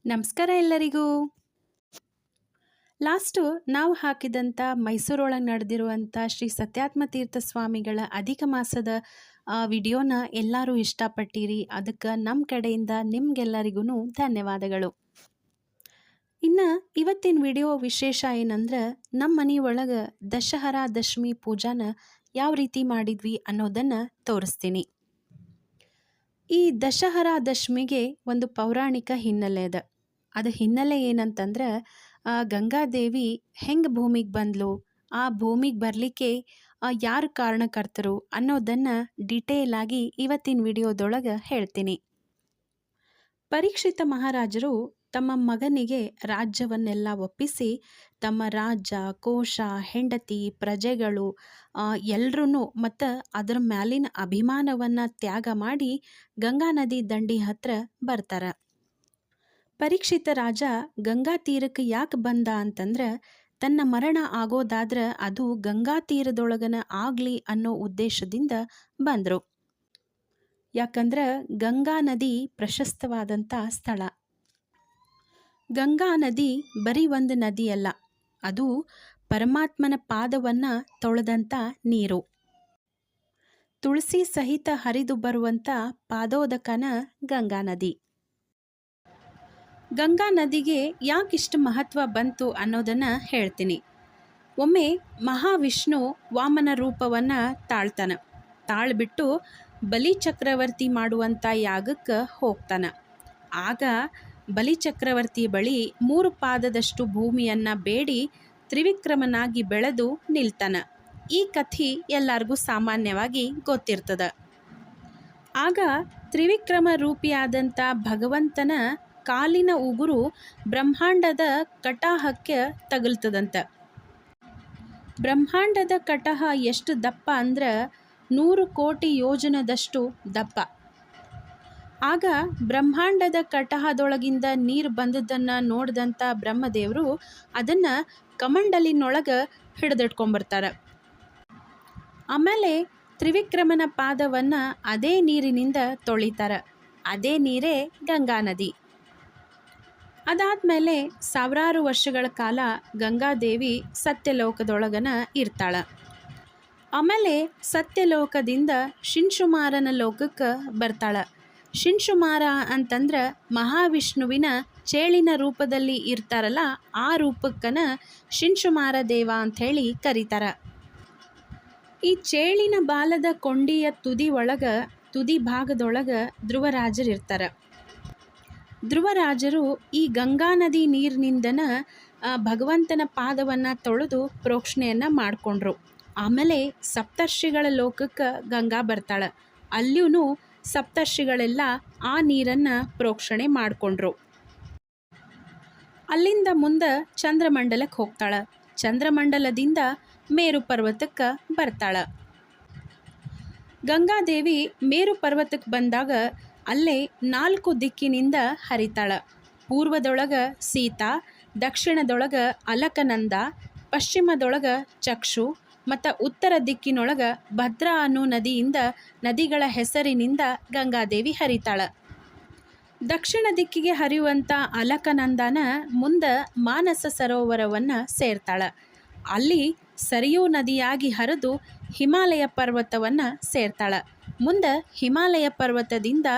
ನಮಸ್ಕಾರ ಎಲ್ಲರಿಗೂ. ಲಾಸ್ಟು ನಾವು ಹಾಕಿದಂಥ ಮೈಸೂರೊಳಗೆ ನಡೆದಿರುವಂಥ ಶ್ರೀ ಸತ್ಯಾತ್ಮ ತೀರ್ಥ ಸ್ವಾಮಿಗಳ ಅಧಿಕ ಮಾಸದ ವಿಡಿಯೋನ ಎಲ್ಲರೂ ಇಷ್ಟಪಟ್ಟಿರಿ. ಅದಕ್ಕೆ ನಮ್ಮ ಕಡೆಯಿಂದ ನಿಮ್ಗೆಲ್ಲರಿಗೂ ಧನ್ಯವಾದಗಳು. ಇನ್ನು ಇವತ್ತಿನ ವಿಡಿಯೋ ವಿಶೇಷ ಏನಂದ್ರೆ, ನಮ್ಮ ಮನೆಯೊಳಗೆ ದಶಹರಾ ದಶಮಿ ಪೂಜಾನ ಯಾವ ರೀತಿ ಮಾಡಿದ್ವಿ ಅನ್ನೋದನ್ನು ತೋರಿಸ್ತೀನಿ. ಈ ದಶಹರಾ ದಶಮಿಗೆ ಒಂದು ಪೌರಾಣಿಕ ಹಿನ್ನೆಲೆ ಇದೆ. ಅದು ಹಿನ್ನೆಲೆ ಏನಂತಂದ್ರೆ, ಗಂಗಾದೇವಿ ಹೆಂಗೆ ಭೂಮಿಗೆ ಬಂದ್ಲು, ಆ ಭೂಮಿಗೆ ಬರಲಿಕ್ಕೆ ಯಾರು ಕಾರಣಕರ್ತರು ಅನ್ನೋದನ್ನು ಡೀಟೇಲ್ ಆಗಿ ಇವತ್ತಿನ ವಿಡಿಯೋದೊಳಗೆ ಹೇಳ್ತೀನಿ. ಪರೀಕ್ಷಿತ ಮಹಾರಾಜರು ತಮ್ಮ ಮಗನಿಗೆ ರಾಜ್ಯವನ್ನೆಲ್ಲ ಒಪ್ಪಿಸಿ ತಮ್ಮ ರಾಜ್ಯ, ಕೋಶ, ಹೆಂಡತಿ, ಪ್ರಜೆಗಳು ಎಲ್ಲರೂ ಮತ್ತು ಅದರ ಮ್ಯಾಲಿನ ಅಭಿಮಾನವನ್ನು ತ್ಯಾಗ ಮಾಡಿ ಗಂಗಾ ನದಿ ದಂಡಿ ಹತ್ರ ಬರ್ತಾರೆ. ಪರೀಕ್ಷಿತ ರಾಜ ಗಂಗಾ ತೀರಕ್ಕೆ ಯಾಕೆ ಬಂದ ಅಂತಂದ್ರೆ, ತನ್ನ ಮರಣ ಆಗೋದಾದ್ರೆ ಅದು ಗಂಗಾ ತೀರದೊಳಗನ ಆಗಲಿ ಅನ್ನೋ ಉದ್ದೇಶದಿಂದ ಬಂದರು. ಯಾಕಂದ್ರೆ ಗಂಗಾ ನದಿ ಪ್ರಶಸ್ತವಾದಂಥ ಸ್ಥಳ. ಗಂಗಾ ನದಿ ಬರೀ ಒಂದು ನದಿ ಅಲ್ಲ, ಅದು ಪರಮಾತ್ಮನ ಪಾದವನ್ನು ತೊಳೆದಂಥ ನೀರು. ತುಳಸಿ ಸಹಿತ ಹರಿದು ಬರುವಂಥ ಪಾದೋದಕನ ಗಂಗಾ ನದಿ. ಗಂಗಾ ನದಿಗೆ ಯಾಕಿಷ್ಟು ಮಹತ್ವ ಬಂತು ಅನ್ನೋದನ್ನು ಹೇಳ್ತೀನಿ. ಒಮ್ಮೆ ಮಹಾವಿಷ್ಣು ವಾಮನ ರೂಪವನ್ನು ತಾಳ್ಬಿಟ್ಟು ಬಲಿಚಕ್ರವರ್ತಿ ಮಾಡುವಂಥ ಯಾಗಕ್ಕೆ ಹೋಗ್ತಾನೆ. ಆಗ ಬಲಿಚಕ್ರವರ್ತಿ ಬಳಿ 3 ಪಾದದಷ್ಟು ಭೂಮಿಯನ್ನು ಬೇಡಿ ತ್ರಿವಿಕ್ರಮನಾಗಿ ಬೆಳೆದು ನಿಲ್ತಾನೆ. ಈ ಕಥೆ ಎಲ್ಲರಿಗೂ ಸಾಮಾನ್ಯವಾಗಿ ಗೊತ್ತಿರ್ತದೆ. ಆಗ ತ್ರಿವಿಕ್ರಮ ರೂಪಿಯಾದಂಥ ಭಗವಂತನ ಕಾಲಿನ ಉಗುರು ಬ್ರಹ್ಮಾಂಡದ ಕಟಾಹಕ್ಕೆ ತಗುಲ್ತದಂತೆ. ಬ್ರಹ್ಮಾಂಡದ ಕಟಾಹ ಎಷ್ಟು ದಪ್ಪ ಅಂದ್ರೆ 100 ಕೋಟಿ ಯೋಜನದಷ್ಟು ದಪ್ಪ. ಆಗ ಬ್ರಹ್ಮಾಂಡದ ಕಟಾಹದೊಳಗಿಂದ ನೀರು ಬಂದದ್ದನ್ನು ನೋಡಿದಂಥ ಬ್ರಹ್ಮದೇವರು ಅದನ್ನು ಕಮಂಡಲಿನೊಳಗೆ ಹಿಡಿದಿಟ್ಕೊಂಡ್ಬರ್ತಾರೆ. ಆಮೇಲೆ ತ್ರಿವಿಕ್ರಮನ ಪಾದವನ್ನು ಅದೇ ನೀರಿನಿಂದ ತೊಳಿತಾರೆ. ಅದೇ ನೀರೇ ಗಂಗಾ ನದಿ. ಅದಾದಮೇಲೆ ಸಾವಿರಾರು ವರ್ಷಗಳ ಕಾಲ ಗಂಗಾದೇವಿ ಸತ್ಯಲೋಕದೊಳಗನ ಇರ್ತಾಳೆ. ಆಮೇಲೆ ಸತ್ಯಲೋಕದಿಂದ ಶಿಂಶುಮಾರನ ಲೋಕಕ್ಕೆ ಬರ್ತಾಳೆ. ಶಿಂಶುಮಾರ ಅಂತಂದ್ರೆ ಮಹಾವಿಷ್ಣುವಿನ ಚೇಳಿನ ರೂಪದಲ್ಲಿ ಇರ್ತಾರಲ್ಲ, ಆ ರೂಪಕ್ಕನ ಶಿಂಶುಮಾರ ದೇವ ಅಂಥೇಳಿ ಕರೀತಾರೆ. ಈ ಚೇಳಿನ ಬಾಲದ ಕೊಂಡಿಯ ತುದಿ ಭಾಗದೊಳಗೆ ಧ್ರುವರಾಜರಿರ್ತಾರೆ. ಧ್ರುವರಾಜರು ಈ ಗಂಗಾ ನದಿ ನೀರಿನಿಂದನ ಭಗವಂತನ ಪಾದವನ್ನು ತೊಳೆದು ಪ್ರೋಕ್ಷಣೆಯನ್ನು ಮಾಡಿಕೊಂಡ್ರು. ಆಮೇಲೆ ಸಪ್ತರ್ಷಿಗಳ ಲೋಕಕ್ಕೆ ಗಂಗಾ ಬರ್ತಾಳೆ. ಅಲ್ಲಿಯೂ ಸಪ್ತರ್ಷಿಗಳೆಲ್ಲ ಆ ನೀರನ್ನು ಪ್ರೋಕ್ಷಣೆ ಮಾಡಿಕೊಂಡ್ರು. ಅಲ್ಲಿಂದ ಮುಂದೆ ಚಂದ್ರಮಂಡಲಕ್ಕೆ ಹೋಗ್ತಾಳೆ. ಚಂದ್ರಮಂಡಲದಿಂದ ಮೇರು ಪರ್ವತಕ್ಕೆ ಬರ್ತಾಳೆ. ಗಂಗಾದೇವಿ ಮೇರು ಪರ್ವತಕ್ಕೆ ಬಂದಾಗ ಅಲ್ಲೇ 4 ದಿಕ್ಕಿನಿಂದ ಹರಿತಾಳೆ. ಪೂರ್ವದೊಳಗೆ ಸೀತಾ, ದಕ್ಷಿಣದೊಳಗೆ ಅಲಕನಂದ, ಪಶ್ಚಿಮದೊಳಗೆ ಚಕ್ಷು ಮತ್ತು ಉತ್ತರ ದಿಕ್ಕಿನೊಳಗೆ ಭದ್ರಾ ಅನ್ನೋ ನದಿಗಳ ಹೆಸರಿನಿಂದ ಗಂಗಾದೇವಿ ಹರಿತಾಳೆ. ದಕ್ಷಿಣ ದಿಕ್ಕಿಗೆ ಹರಿಯುವಂಥ ಅಲಕನಂದನ ಮುಂದೆ ಮಾನಸ ಸರೋವರವನ್ನು ಸೇರ್ತಾಳೆ. ಅಲ್ಲಿ ಸರಿಯೂ ನದಿಯಾಗಿ ಹರಿದು ಹಿಮಾಲಯ ಪರ್ವತವನ್ನು ಸೇರ್ತಾಳೆ. ಮುಂದೆ ಹಿಮಾಲಯ ಪರ್ವತದಿಂದ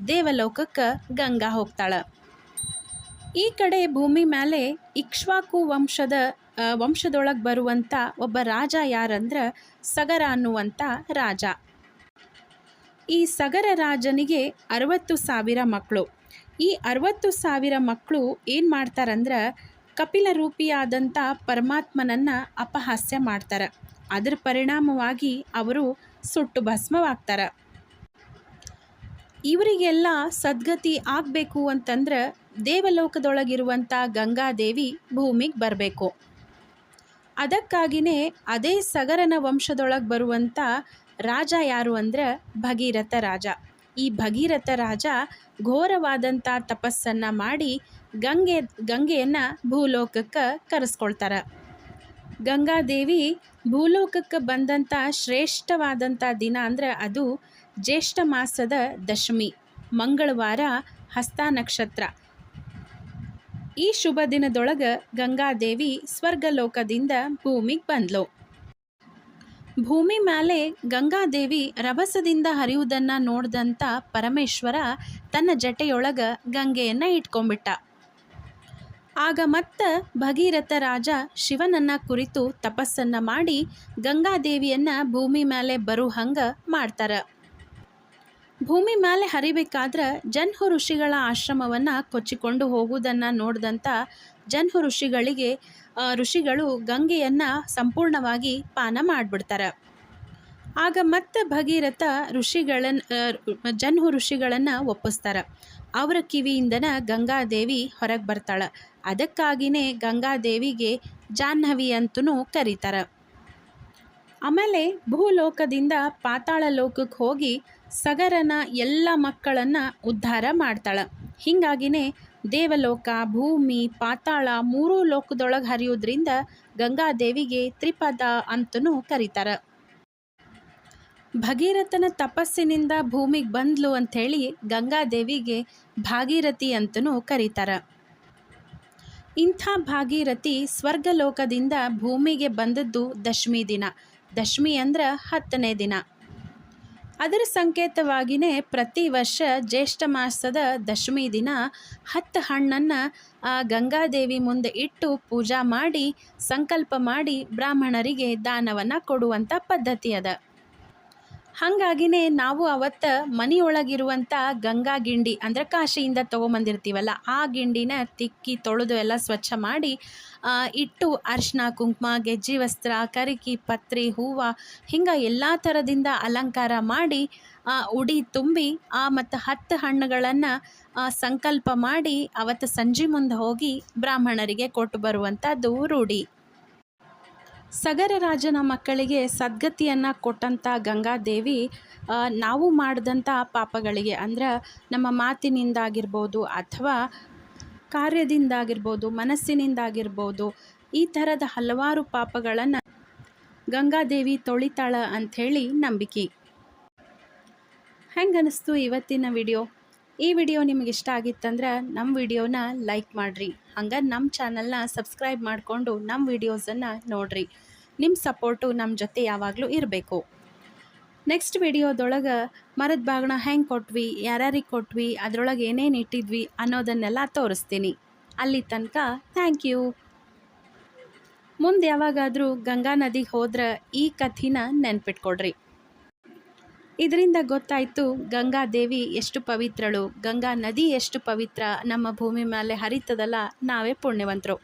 ದೇವಲೋಕಕ್ಕೆ ಗಂಗಾ ಹೋಗ್ತಾಳೆ. ಈ ಕಡೆ ಭೂಮಿ ಮೇಲೆ ಇಕ್ಷ್ವಾಕು ವಂಶದೊಳಗೆ ಬರುವಂಥ ಒಬ್ಬ ರಾಜ ಯಾರಂದ್ರೆ ಸಗರ ಅನ್ನುವಂಥ ರಾಜ. ಈ ಸಗರ ರಾಜನಿಗೆ 60,000 ಮಕ್ಕಳು. ಈ 60,000 ಮಕ್ಕಳು ಏನು ಮಾಡ್ತಾರಂದ್ರೆ, ಕಪಿಲ ರೂಪಿಯಾದಂಥ ಪರಮಾತ್ಮನನ್ನು ಅಪಹಾಸ್ಯ ಮಾಡ್ತಾರೆ. ಅದರ ಪರಿಣಾಮವಾಗಿ ಅವರು ಸುಟ್ಟು ಭಸ್ಮವಾಗ್ತಾರೆ. ಇವರಿಗೆಲ್ಲ ಸದ್ಗತಿ ಆಗಬೇಕು ಅಂತಂದ್ರೆ ದೇವಲೋಕದೊಳಗಿರುವಂಥ ಗಂಗಾದೇವಿ ಭೂಮಿಗೆ ಬರಬೇಕು. ಅದಕ್ಕಾಗಿಯೇ ಅದೇ ಸಗರನ ವಂಶದೊಳಗೆ ಬರುವಂಥ ರಾಜ ಯಾರು ಅಂದ್ರೆ ಭಗೀರಥ ರಾಜ. ಈ ಭಗೀರಥ ರಾಜ ಘೋರವಾದಂಥ ತಪಸ್ಸನ್ನು ಮಾಡಿ ಗಂಗೆಯನ್ನು ಭೂಲೋಕಕ್ಕೆ ಕರೆಸ್ಕೊಳ್ತಾರೆ. ಗಂಗಾದೇವಿ ಭೂಲೋಕಕ್ಕೆ ಬಂದಂಥ ಶ್ರೇಷ್ಠವಾದಂಥ ದಿನ ಅಂದರೆ ಅದು ಜ್ಯೇಷ್ಠ ಮಾಸದ ದಶಮಿ, ಮಂಗಳವಾರ, ಹಸ್ತ ನಕ್ಷತ್ರ. ಈ ಶುಭ ದಿನದೊಳಗ ಗಂಗಾದೇವಿ ಸ್ವರ್ಗಲೋಕದಿಂದ ಭೂಮಿಗೆ ಬಂದ್ಲು. ಭೂಮಿ ಮೇಲೆ ಗಂಗಾದೇವಿ ರಭಸದಿಂದ ಹರಿಯುವುದನ್ನು ನೋಡಿದಂಥ ಪರಮೇಶ್ವರ ತನ್ನ ಜಟೆಯೊಳಗ ಗಂಗೆಯನ್ನು ಇಟ್ಕೊಂಡ್ಬಿಟ್ಟ. ಆಗ ಮತ್ತೆ ಭಗೀರಥ ರಾಜ ಶಿವನನ್ನ ಕುರಿತು ತಪಸ್ಸನ್ನು ಮಾಡಿ ಗಂಗಾದೇವಿಯನ್ನು ಭೂಮಿ ಮೇಲೆ ಬರೋ ಹಂಗೆ ಮಾಡ್ತಾರೆ. ಭೂಮಿ ಮೇಲೆ ಹರಿಬೇಕಾದ್ರೆ ಜನ್ಹು ಋಷಿಗಳ ಆಶ್ರಮವನ್ನು ಕೊಚ್ಚಿಕೊಂಡು ಹೋಗುವುದನ್ನು ನೋಡಿದಂಥ ಜನ್ಹು ಋಷಿಗಳು ಗಂಗೆಯನ್ನು ಸಂಪೂರ್ಣವಾಗಿ ಪಾನ ಮಾಡಿಬಿಡ್ತಾರೆ. ಆಗ ಮತ್ತೆ ಭಗೀರಥ ಜನ್ಹು ಋಷಿಗಳನ್ನು ಒಪ್ಪಿಸ್ತಾರೆ. ಅವರ ಕಿವಿಯಿಂದನ ಗಂಗಾದೇವಿ ಹೊರಗೆ ಬರ್ತಾಳೆ. ಅದಕ್ಕಾಗಿಯೇ ಗಂಗಾದೇವಿಗೆ ಜಾಹ್ನವಿ ಅಂತಲೂ ಕರೀತಾರೆ. ಆಮೇಲೆ ಭೂಲೋಕದಿಂದ ಪಾತಾಳ ಲೋಕಕ್ಕೆ ಹೋಗಿ ಸಗರನ ಎಲ್ಲ ಮಕ್ಕಳನ್ನು ಉದ್ಧಾರ ಮಾಡ್ತಾಳೆ. ಹೀಗಾಗಿನೇ ದೇವಲೋಕ, ಭೂಮಿ, ಪಾತಾಳ ಮೂರೂ ಲೋಕದೊಳಗೆ ಹರಿಯೋದ್ರಿಂದ ಗಂಗಾದೇವಿಗೆ ತ್ರಿಪದ ಅಂತಲೂ ಕರೀತಾರೆ. ಭಗೀರಥನ ತಪಸ್ಸಿನಿಂದ ಭೂಮಿಗೆ ಬಂದ್ಲು ಅಂಥೇಳಿ ಗಂಗಾದೇವಿಗೆ ಭಾಗೀರಥಿ ಅಂತಲೂ ಕರೀತಾರೆ. ಇಂಥ ಭಾಗೀರಥಿ ಸ್ವರ್ಗಲೋಕದಿಂದ ಭೂಮಿಗೆ ಬಂದದ್ದು ದಶಮಿ ದಿನ. ದಶಮಿ ಅಂದ್ರೆ 10ನೇ ದಿನ. ಅದರ ಸಂಕೇತವಾಗಿಯೇ ಪ್ರತಿ ವರ್ಷ ಜ್ಯೇಷ್ಠ ಮಾಸದ ದಶಮಿ ದಿನ 10 ಹಣ್ಣನ್ನು ಗಂಗಾದೇವಿ ಮುಂದೆ ಇಟ್ಟು ಪೂಜಾ ಮಾಡಿ ಸಂಕಲ್ಪ ಮಾಡಿ ಬ್ರಾಹ್ಮಣರಿಗೆ ದಾನವನ್ನು ಕೊಡುವಂಥ ಪದ್ಧತಿ ಅದ. ಹಾಗಾಗಿನೇ ನಾವು ಅವತ್ತು ಮನೆಯೊಳಗಿರುವಂಥ ಗಂಗಾ ಗಿಂಡಿ ಅಂದರೆ ಕಾಶಿಯಿಂದ ತೊಗೊಂಬಂದಿರ್ತೀವಲ್ಲ, ಆ ಗಿಂಡಿನ ತಿಕ್ಕಿ ತೊಳೆದು ಎಲ್ಲ ಸ್ವಚ್ಛ ಮಾಡಿ ಇಟ್ಟು ಅರಿಶಿನ, ಕುಂಕುಮ, ಗೆಜ್ಜೆ ವಸ್ತ್ರ, ಕರಿಕಿ, ಪತ್ರಿ, ಹೂವು ಹಿಂಗೆ ಎಲ್ಲ ಥರದಿಂದ ಅಲಂಕಾರ ಮಾಡಿ ಉಡಿ ತುಂಬಿ ಮತ್ತು 10 ಹಣ್ಣುಗಳನ್ನು ಸಂಕಲ್ಪ ಮಾಡಿ ಅವತ್ತು ಸಂಜೆ ಮುಂದೆ ಹೋಗಿ ಬ್ರಾಹ್ಮಣರಿಗೆ ಕೊಟ್ಟು ಬರುವಂಥದ್ದು ರೂಢಿ. ಸಗರ ರಾಜನ ಮಕ್ಕಳಿಗೆ ಸದ್ಗತಿಯನ್ನು ಕೊಟ್ಟಂಥ ಗಂಗಾದೇವಿ ನಾವು ಮಾಡಿದಂಥ ಪಾಪಗಳಿಗೆ ಅಂದ್ರೆ ನಮ್ಮ ಮಾತಿನಿಂದಾಗಿರ್ಬೋದು ಅಥವಾ ಕಾರ್ಯದಿಂದಾಗಿರ್ಬೋದು, ಮನಸ್ಸಿನಿಂದಾಗಿರ್ಬೋದು, ಈ ಥರದ ಹಲವಾರು ಪಾಪಗಳನ್ನು ಗಂಗಾದೇವಿ ತೊಳಿತಾಳ ಅಂಥೇಳಿ ನಂಬಿಕೆ. ಹೆಂಗೆ ಅನ್ನಿಸ್ತು ಇವತ್ತಿನ ವಿಡಿಯೋ? ಈ ವಿಡಿಯೋ ನಿಮಗೆ ಇಷ್ಟ ಆಗಿತ್ತಂದ್ರೆ ನಮ್ಮ ವಿಡಿಯೋನ ಲೈಕ್ ಮಾಡಿರಿ. ಹಂಗೆ ನಮ್ಮ ಚಾನಲ್ನ ಸಬ್ಸ್ಕ್ರೈಬ್ ಮಾಡಿಕೊಂಡು ನಮ್ಮ ವಿಡಿಯೋಸನ್ನು ನೋಡಿರಿ. ನಿಮ್ಮ ಸಪೋರ್ಟು ನಮ್ಮ ಜೊತೆ ಯಾವಾಗಲೂ ಇರಬೇಕು. ನೆಕ್ಸ್ಟ್ ವಿಡಿಯೋದೊಳಗೆ ಮರದ ಬಾಗಿಣ ಹೆಂಗೆ ಕೊಟ್ವಿ, ಯಾರ್ಯಾರಿಗೆ ಕೊಟ್ವಿ, ಅದರೊಳಗೆ ಏನೇನು ಇಟ್ಟಿದ್ವಿ ಅನ್ನೋದನ್ನೆಲ್ಲ ತೋರಿಸ್ತೀನಿ. ಅಲ್ಲಿ ತನಕ ಥ್ಯಾಂಕ್ ಯು. ಮುಂದೆ ಯಾವಾಗಾದರೂ ಗಂಗಾ ನದಿಗೆ ಹೋದ್ರೆ ಈ ಕಥೆನ ನೆನ್ಪಿಟ್ಕೊಡ್ರಿ. ಇದರಿಂದ ಗೊತ್ತಾಯಿತು ಗಂಗಾದೇವಿ ಎಷ್ಟು ಪವಿತ್ರಳು, ಗಂಗಾ ನದಿ ಎಷ್ಟು ಪವಿತ್ರ, ನಮ್ಮ ಭೂಮಿ ಮೇಲೆ ಹರಿತದಲ್ಲ, ನಾವೇ ಪುಣ್ಯವಂತರು.